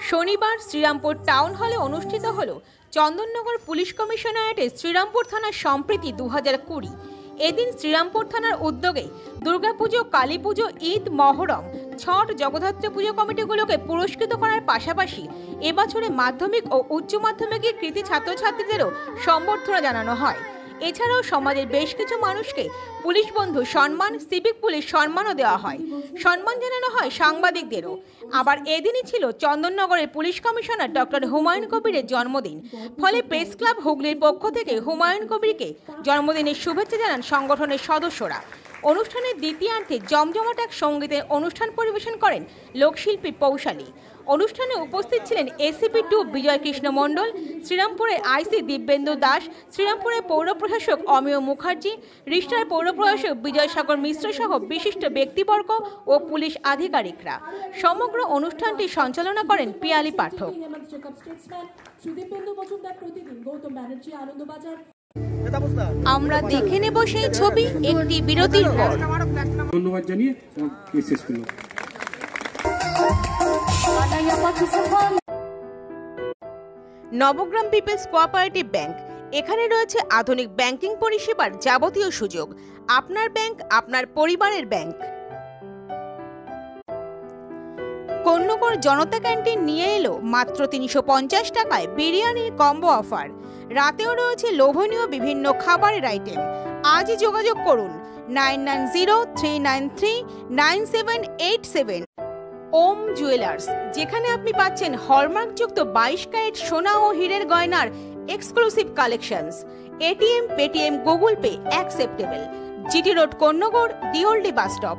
শনিবার শ্রীরামপুর টাউন হলে অনুষ্ঠিত হল চন্দননগর পুলিশ কমিশনারেটে শ্রীরামপুর থানার সম্প্রীতি 2020। এদিন শ্রীরামপুর থানার উদ্যোগে দুর্গাপুজো, কালী পুজো, ঈদ, মহরম, ছট, জগদ্ধাত্রী পুজো কমিটিগুলোকে পুরস্কৃত করার পাশাপাশি এবছরে মাধ্যমিক ও উচ্চ মাধ্যমিকের কৃতী ছাত্রছাত্রীদেরও সম্বর্ধনা জানানো হয়। এছাড়াও সমাজের বেশ কিছু মানুষকে পুলিশ বন্ধু সম্মান, সিভিক পুলিশ সম্মানও দেওয়া হয়। সম্মান জানানো হয় সাংবাদিকদেরও। আবার এদিনই ছিল চন্দননগরের পুলিশ কমিশনার ডক্টর হুমায়ুন কবিরের জন্মদিন। ফলে প্রেস ক্লাব হুগলির পক্ষ থেকে হুমায়ুন কবিরকে জন্মদিনের শুভেচ্ছা জানান সংগঠনের সদস্যরা। অনুষ্ঠানের দ্বিতীয়ার্ধে জমজমাট এক সঙ্গীতের অনুষ্ঠান পরিবেশন করেন লোকশিল্পী পৌশালী। অনুষ্ঠানে উপস্থিত ছিলেন এসিপি 2 বিজয় কৃষ্ণ মণ্ডল, শ্রীরামপুরের আইসি দিব্যেন্দু দাস, শ্রীরামপুরের পৌর প্রশাসক অমিয় মুখার্জি, রিষ্টার পৌর প্রশাসক বিজয় সাগর মিশ্র সহ বিশিষ্ট ব্যক্তিবর্গ ও পুলিশ আধিকারিকরা। সমগ্র অনুষ্ঠানটি সঞ্চালনা করেন পিয়ালি পাঠক। আমরা দেখে নেব সেই ছবি একটি বিরতির পর। ধন্যবাদ জানিয়ে শেষ করলাম। নবগ্রাম পিপলস কোঅপারেটিভ ব্যাংক, এখানে রয়েছে আধুনিক ব্যাংকিং পরিষেবার যাবতীয় সুযোগ। আপনার ব্যাংক, আপনার পরিবারের ব্যাংক। কন্যকর জনতা ক্যান্টিন নিয়ে এলো মাত্র 350 টাকায় বিরিয়ানির কম্বো অফার। রাতেও রয়েছে লোভনীয় বিভিন্ন খাবারের আইটেম। আজই যোগাযোগ করুন 9903939787। ওম জুয়েলার্স, যেখানে আপনি পাচ্ছেন হলমার্কযুক্ত 22 ক্যারেট সোনা ও হীরের গয়নার exclusive collections. ATM, Paytm, Google Pay acceptable. GT road, Konnagar, দিওলডি বাস স্টপ।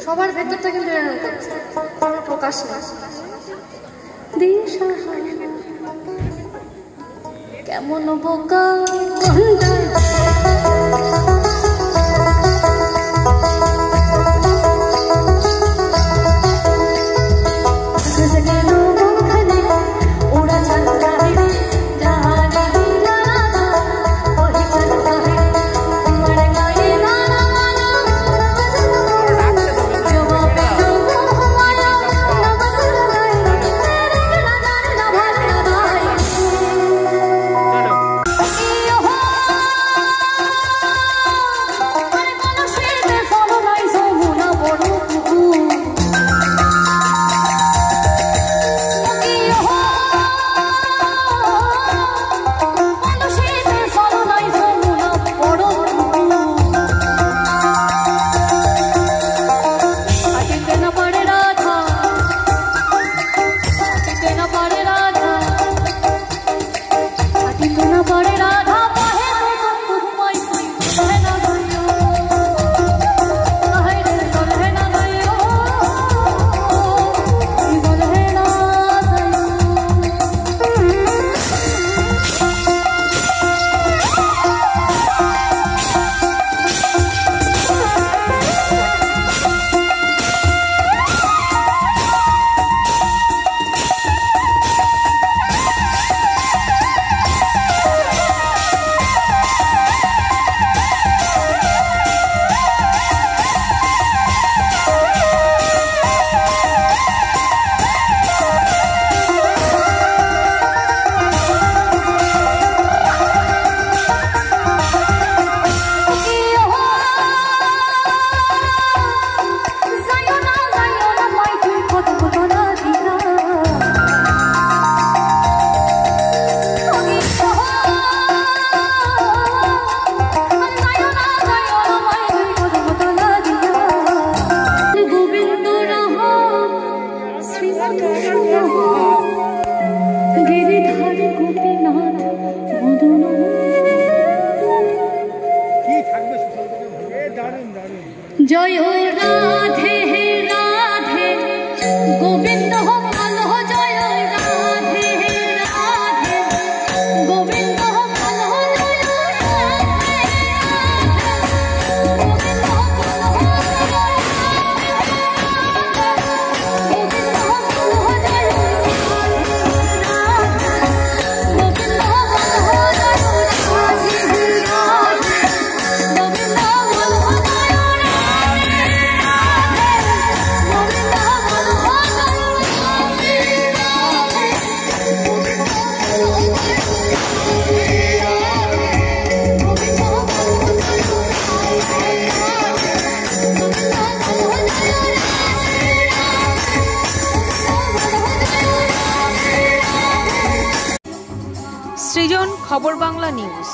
সবার ভেতরটা কিন্তু প্রকাশ কেমন বোকা জবাবে খবর বাংলা নিউজ।